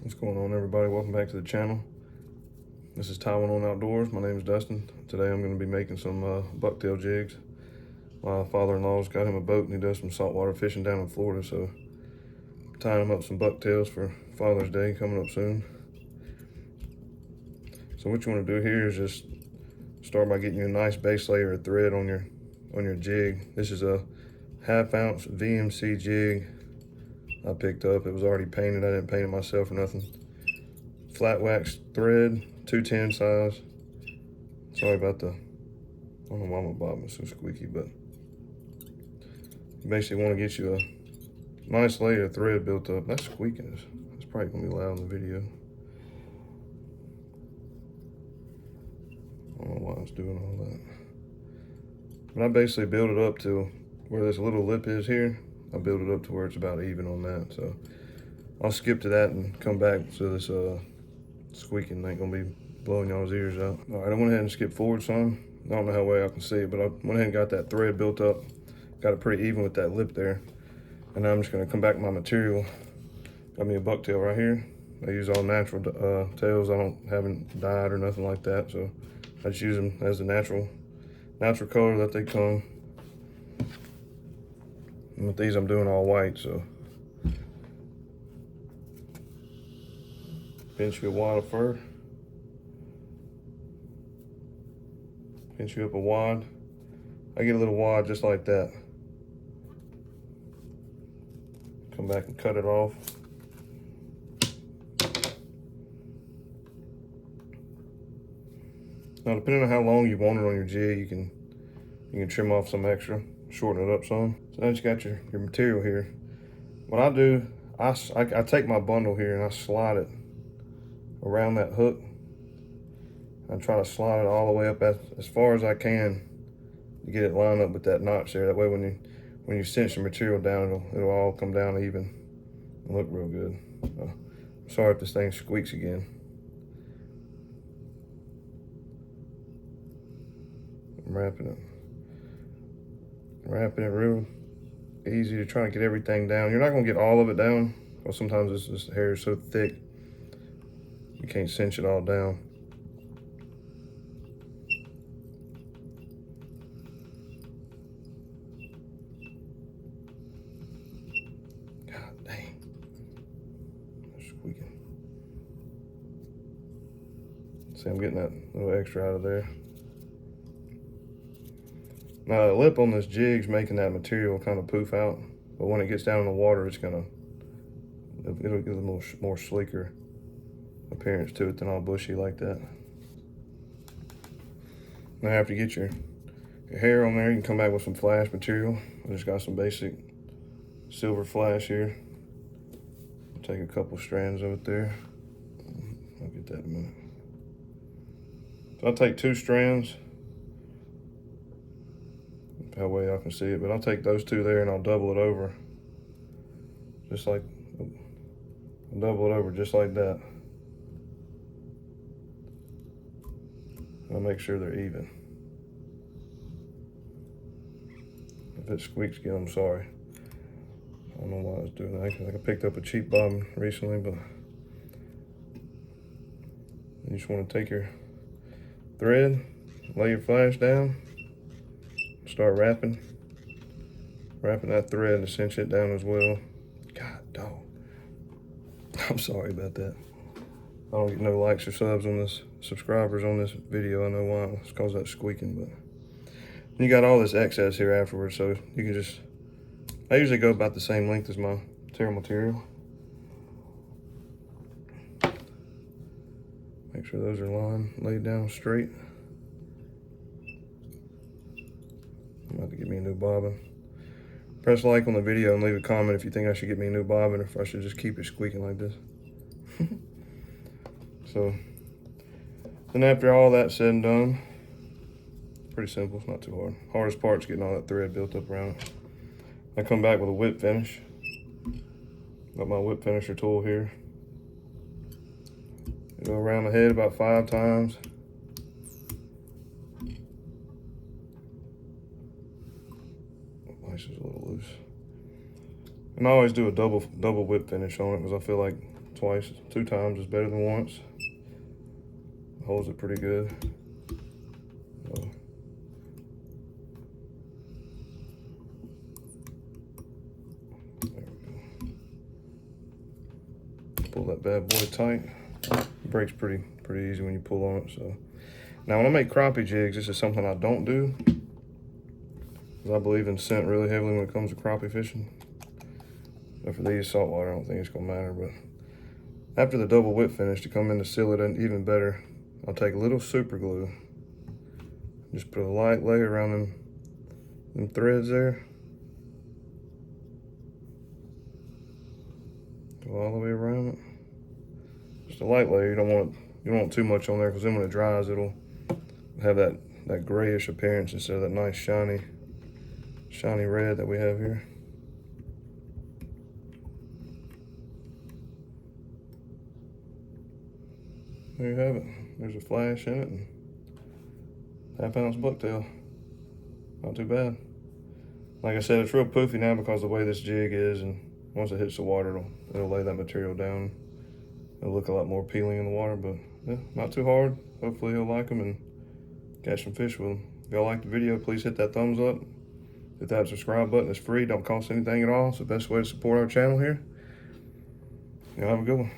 What's going on, everybody? Welcome back to the channel. This is Taiwan on Outdoors. My name is Dustin. Today I'm going to be making some bucktail jigs. My father-in-law's got him a boat and he does some saltwater fishing down in Florida, so I'm tying him up some bucktails for Father's Day coming up soon. So what you want to do here is just start by getting you a nice base layer of thread on your jig. This is a 1/2 ounce VMC jig I picked up. It was already painted. I didn't paint it myself or nothing. Flat wax thread, 210 size. Sorry about I don't know why my bottom is so squeaky, but you basically want to get you a nice layer of thread built up. That's squeaking. It's probably gonna be loud in the video. I don't know why it's doing all that. But I basically build it up to where this little lip is here. I build it up to where it's about even on that. So I'll skip to that and come back so this squeaking ain't gonna be blowing y'all's ears out. All right, I went ahead and skipped forward some. I don't know how well I can see it, but I went ahead and got that thread built up. Got it pretty even with that lip there. And now I'm just gonna come back with my material. Got me a bucktail right here. I use all natural tails. I haven't dyed or nothing like that, so I just use them as the natural color that they come. And with these, I'm doing all white, so. Pinch you a wad of fur. Pinch you up a wad. I get a little wad just like that. Come back and cut it off. Now, depending on how long you want it on your jig, you can trim off some extra, shorten it up some. So now you got your material here. What I do, I take my bundle here and I slide it around that hook. I try to slide it all the way up as far as I can to get it lined up with that notch there. That way when you cinch the material down, it'll all come down even and look real good. Sorry if this thing squeaks again. I'm wrapping it real easy to try to get everything down. You're not gonna get all of it down, because sometimes this hair is so thick you can't cinch it all down. God dang, it's squeaking. See, I'm getting that little extra out of there. Now the lip on this jig's making that material kind of poof out, but when it gets down in the water, it'll get a little more sleeker appearance to it than all bushy like that. Now after you get your hair on there, you can come back with some flash material. I just got some basic silver flash here. I'll take a couple strands of it there. I'll get that in a minute. So I'll take 2 strands. That way y'all can see it, but I'll take those 2 there and I'll double it over. Double it over just like that. I'll make sure they're even. If it squeaks again, I'm sorry. I don't know why I was doing that. I picked up a cheap bobbin recently, but you just want to take your thread, lay your flash down, start wrapping that thread to cinch it down as well. God dog. I'm sorry about that. I don't get no likes or subscribers on this video. I know why. It's cause that squeaking, but you got all this excess here afterwards, so you can just, I usually go about the same length as my tail material. Make sure those are laid down straight. I'm about to get me a new bobbin. Press like on the video and leave a comment if you think I should get me a new bobbin or if I should just keep it squeaking like this. So, then after all that's said and done, pretty simple, it's not too hard. Hardest part is getting all that thread built up around it. I come back with a whip finish. Got my whip finisher tool here. Go around the head about 5 times. Lace is a little loose. And I always do a double whip finish on it because I feel like it's twice. 2 times is better than once. Holds it pretty good. So, there we go. Pull that bad boy tight. It breaks pretty easy when you pull on it. So now when I make crappie jigs, this is something I don't do, because I believe in scent really heavily when it comes to crappie fishing. But for these saltwater, I don't think it's gonna matter. But after the double whip finish, to come in to seal it in even better, I'll take a little super glue. Just put a light layer around them threads there. Go all the way around it. Just a light layer. You don't want too much on there, because then when it dries, it'll have that grayish appearance instead of that nice shiny red that we have here. There you have it. There's a flash in it, and 1/2 ounce bucktail. Not too bad. Like I said, it's real poofy now because of the way this jig is, and once it hits the water, it'll lay that material down. It'll look a lot more appealing in the water, but yeah, not too hard. Hopefully he'll like them and catch some fish with them. If y'all like the video, please hit that thumbs up. Hit that subscribe button. It's free, don't cost anything at all. It's the best way to support our channel here. Y'all have a good one.